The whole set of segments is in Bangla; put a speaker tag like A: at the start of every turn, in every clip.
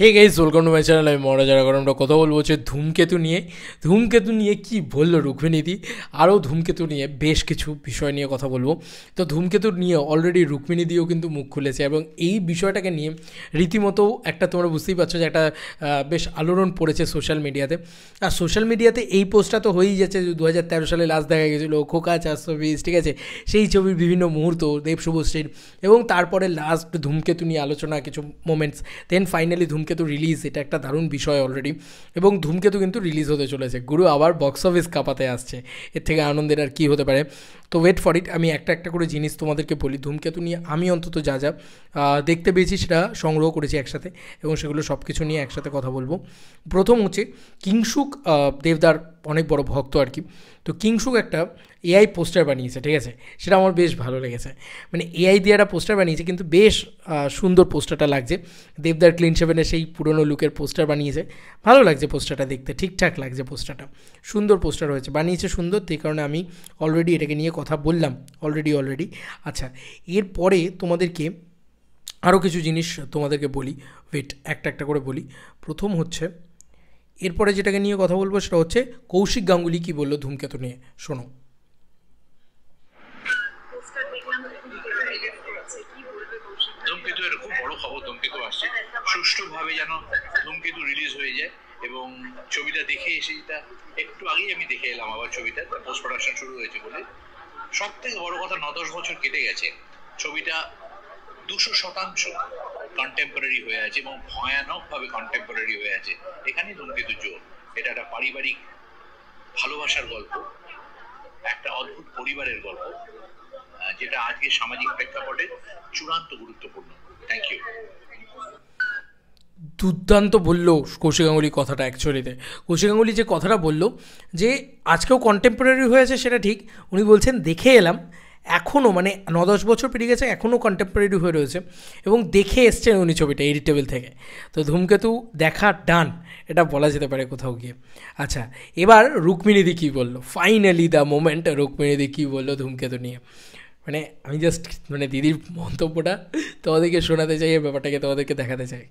A: Hey guys, welcome to my channel. আমি মহারাজ। এখন আমরা কথা বলবো হচ্ছে ধূমকেতু নিয়ে কি বললো রুক্মিণীদি, আরও ধূমকেতু নিয়ে বেশ কিছু বিষয় নিয়ে কথা বলবো। তো ধূমকেতু নিয়ে অলরেডি রুক্মিণীদিও কিন্তু মুখ খুলেছে এবং এই বিষয়টাকে নিয়ে রীতিমতো একটা, তোমরা বুঝতেই পারছো যে একটা বেশ আলোড়ন পড়েছে সোশ্যাল মিডিয়াতে। আর সোশ্যাল মিডিয়াতে এই পোস্টটা তো হয়েই যাচ্ছে যে 2013 সালে লাস্ট দেখা গেছিলো খোকা 420, ঠিক আছে, সেই ছবির বিভিন্ন মুহূর্ত দেব শুভশ্রীর, এবং তারপরে লাস্ট ধূমকেতু নিয়ে আলোচনা, কিছু মোমেন্টস, দেন ফাইনালি ধূমকেতু রিলিজ। এটা একটা দারুণ বিষয় অলরেডি, এবং ধূমকেতু কিন্তু রিলিজ হতে চলেছে। গুরু আবার বক্স অফিস কাঁপাতে আসছে, এর থেকে আনন্দের আর কী হতে পারে। তো ওয়েট ফর ইট। আমি একটা একটা করে জিনিস তোমাদেরকে বলি। ধূমকেতু নিয়ে আমি অন্তত যা যা দেখতে পেয়েছি সেটা সংগ্রহ করেছি একসাথে, এবং সেগুলো সব কিছু নিয়ে একসাথে কথা বলবো। প্রথম হচ্ছে কিংশুক, দেবদার অনেক বড় ভক্ত আর কি। তো কিংশুক একটা এআই পোস্টার বানিয়েছে, ঠিক আছে, সেটা আমার বেশ ভালো লেগেছে। মানে এআই দিয়ে একটা পোস্টার বানিয়েছে, কিন্তু বেশ সুন্দর পোস্টারটা লাগছে। দেবদার ক্লিন সেভেনের সেই পুরনো লুকের পোস্টার বানিয়েছে, ভালো লাগছে পোস্টারটা দেখতে, ঠিকঠাক লাগছে পোস্টারটা, সুন্দর পোস্টার হয়েছে, বানিয়েছে সুন্দর। সেই কারণে আমি অলরেডি এটাকে নিয়ে কথা বললাম অলরেডি। আচ্ছা, এরপরে তোমাদেরকে আরও কিছু জিনিস তোমাদেরকে বলি, ওয়েট একটা একটা করে বলি। প্রথম হচ্ছে, এরপরে যেটাকে নিয়ে কথা বলবো সেটা হচ্ছে কৌশিক গাঙ্গুলি কী বললো ধূমকেতু নিয়ে, শোনো।
B: ধূমকেতু এর খুব বড় খবর, ধূমকেতু আসছে, সুষ্ঠুভাবে যেন ধূমকেতু রিলিজ হয়ে যায়। এবং ছবিটা দেখে এসে, যেটা একটু আগেই আমি দেখে এলাম আবার ছবিটা, পোস্ট প্রোডাকশন শুরু হয়েছে বলে। সব থেকে বড় কথা, 9-10 বছর কেটে গেছে, ছবিটা 200% কন্টেম্পোরারি হয়ে আছে এবং ভয়ানকভাবে কন্টেম্পোরারি হয়ে আছে। এখানে ধূমকেতু জোর। এটা একটা পারিবারিক ভালোবাসার গল্প, একটা অদ্ভুত পরিবারের গল্প, যেটা আজকে সামাজিক প্রেক্ষাপটে চূড়ান্ত গুরুত্বপূর্ণ। Thank you.
A: দুর্দান্ত বললো কৌশিক গাঙ্গুলি কথাটা। অ্যাকচুয়ালিতে কৌশিক গাঙ্গুলি যে কথাটা বললো যে আজকেও কন্টেম্পোরারি হয়েছে, সেটা ঠিক। উনি বলছেন দেখে এলাম, এখনও মানে 9-10 বছর পেরিয়ে গেছে, এখনও কন্টেম্পোরারি হয়ে রয়েছে, এবং দেখে এসছেন উনি ছবিটা এডিটেবল থেকে। তো ধূমকেতু দেখা ডান, এটা বলা যেতে পারে কোথাও গিয়ে। আচ্ছা, এবার রুক্মিণীদি কী বললো, ফাইনালি দ্য মোমেন্ট, রুক্মিণীদি কী বললো ধূমকেতু নিয়ে। মানে আমি জাস্ট দিদির মন্তব্যটা তোমাদেরকে শোনাতে চাই, এই ব্যাপারটাকে তোমাদেরকে দেখাতে চাই।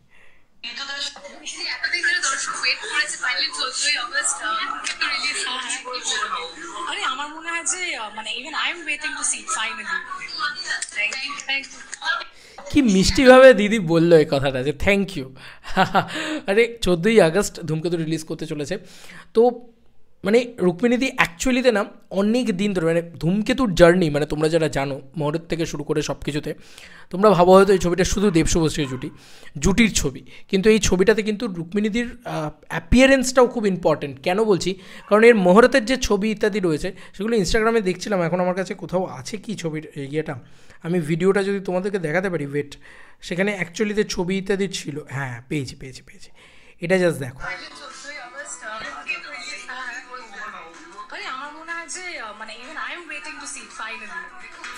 C: আরে আমার মনে হয় যে even I am waiting to see it finally.
A: কি মিষ্টিভাবে দিদি বললো এই কথাটা, যে থ্যাংক ইউ। আরে 14ই আগস্ট ধূমকেতু রিলিজ করতে চলেছে। তো রুক্মিণীদি অ্যাকচুয়ালিতে না অনেক দিন ধরে, ধূমকেতুর জার্নি, তোমরা যারা জানো মহরত থেকে শুরু করে সব কিছুতে, তোমরা ভাবো হয়তো এই ছবিটা শুধু দেব শুভশ্রী জুটির ছবি, কিন্তু এই ছবিটাতে কিন্তু রুক্মিণীদির অ্যাপিয়ারেন্সটাও খুব ইম্পর্টেন্ট। কেন বলছি, কারণ এর মহরতের যে ছবি ইত্যাদি রয়েছে সেগুলো ইনস্টাগ্রামে দেখছিলাম, এখন আমার কাছে কোথাও আছে কি ছবির ইয়েটা, আমি ভিডিওটা যদি তোমাদেরকে দেখাতে পারি, ওয়েট, সেখানে অ্যাকচুয়ালিতে ছবি ইত্যাদি ছিল। হ্যাঁ, পেয়েছি, এটা জাস্ট দেখো।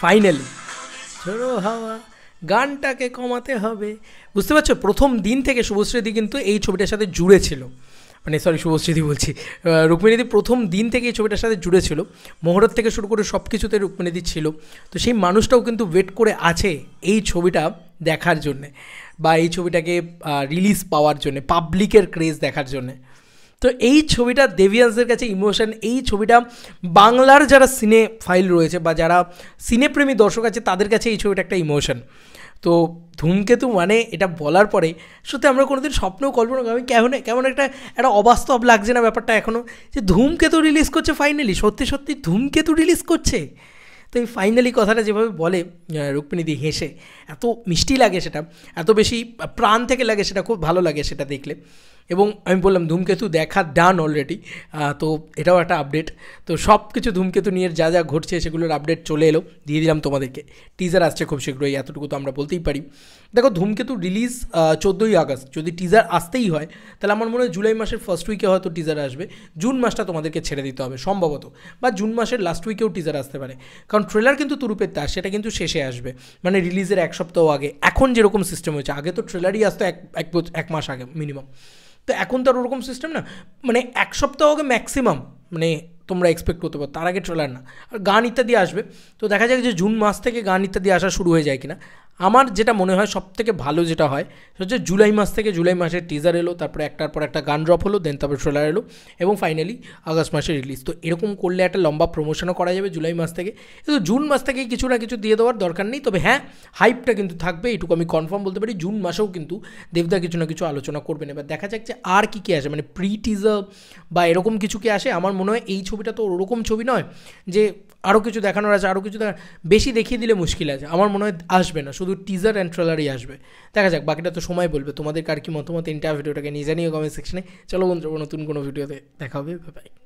A: ফাইনালি ছোড়ো হাওয়া, গানটাকে কমাতে হবে। বুঝতে পারছো, প্রথম দিন থেকে শুভশ্রীদি কিন্তু এই ছবিটার সাথে জুড়ে ছিল, শুভশ্রীদি বলছি, রুক্মিণীদি প্রথম দিন থেকে এই ছবিটার সাথে জুড়ে ছিল। মহরত থেকে শুরু করে সব কিছুতে রুক্মিণীদি ছিল। তো সেই মানুষটাও কিন্তু ওয়েট করে আছে এই ছবিটা দেখার জন্যে, বা এই ছবিটাকে রিলিজ পাওয়ার জন্যে, পাবলিকের ক্রেজ দেখার জন্যে। তো এই ছবিটা দেবিয়ান্সদের কাছে ইমোশন। এই ছবিটা বাংলার যারা সিনে ফাইল রয়েছে বা যারা সিনেপ্রেমী দর্শক আছে তাদের কাছে এই ছবিটা একটা ইমোশন। তো ধূমকেতু এটা বলার পরে সত্যি আমরা কোনোদিন স্বপ্নেও কল্পনা করি, কেমন একটা অবাস্তব লাগছে না ব্যাপারটা এখনও, যে ধূমকেতু রিলিজ করছে ফাইনালি, সত্যি ধূমকেতু রিলিজ করছে। তো এই ফাইনালি কথাটা যেভাবে বলে রুক্মিণীদি হেসে, এত মিষ্টি লাগে সেটা, এত বেশি প্রাণ থেকে লাগে সেটা, খুব ভালো লাগে সেটা দেখলে। এবং আমি বললাম ধূমকেতু দেখা ডান অলরেডি। তো এটাও একটা আপডেট। তো সব কিছু ধূমকেতু নিয়ে যা ঘটছে সেগুলোর আপডেট চলে এলো, দিয়ে দিলাম তোমাদেরকে। টিজার আসছে খুব শীঘ্রই, এতটুকু তো আমরা বলতেই পারি। দেখো, ধূমকেতু রিলিজ 14ই আগস্ট, যদি টিজার আসতেই হয় তাহলে আমার মনে হয় জুলাই মাসের ফার্স্ট উইকে হয়তো টিজার আসবে। জুন মাসটা তোমাদেরকে ছেড়ে দিতে হবে সম্ভবত, বা জুন মাসের লাস্ট উইকেও টিজার আসতে পারে, কারণ ট্রেলার কিন্তু তুরুপের তার, সেটা কিন্তু শেষে আসবে, রিলিজের 1 সপ্তাহ আগে। এখন যেরকম সিস্টেম হয়েছে, আগে তো ট্রেলারই আসতো এক মাস আগে মিনিমাম, তো এখন তো আর ওরকম সিস্টেম না, 1 সপ্তাহ আগে ম্যাক্সিমাম তোমরা এক্সপেক্ট করতে পারো, তার আগে ট্রেলার না। আর গান ইত্যাদি আসবে, তো দেখা যাক যে জুন মাস থেকে গান ইত্যাদি আসা শুরু হয়ে যায় কিনা। আমার যেটা মনে হয় সবথেকে ভালো যেটা হয় সেটা হচ্ছে জুলাই মাস থেকে, জুলাই মাসের টিজার এলো, তারপরে একটার পর একটা গান ড্রপ হলো, দেন তারপর ট্রেলার এলো এবং ফাইনালি আগস্ট মাসে রিলিজ। তো এরকম করলে একটা লম্বা প্রমোশনও করা যাবে জুলাই মাস থেকে। কিন্তু জুন মাস থেকেই কিছু না কিছু দিয়ে দেওয়ার দরকার নেই, তবে হ্যাঁ হাইপটা কিন্তু থাকবে, এটুকু আমি কনফার্ম বলতে পারি। জুন মাসেও কিন্তু দেবদা কিছু না কিছু আলোচনা করবেন। এবার দেখা যাক যে আর কী কী আসে, মানে প্রি টিজার বা এরকম কিছু কি আসে। আমার মনে হয় এই ছবিটা তো ওরকম ছবি নয় যে আরও কিছু দেখানোর আছে, আরও কিছু বেশি দেখিয়ে দিলে মুশকিল আছে। আমার মনে হয় আসবে না, শুধু টিজার অ্যান্ড ট্রেলারই আসবে। দেখা যাক, বাকিটা তো সময় বলবে। তোমাদের কার কি মতামত ভিডিওটাকে নিয়ে জানিও কমেন্ট সেকশনে। চলো বন্ধুরা, নতুন কোনো ভিডিওতে দেখা হবে, বাই বাই।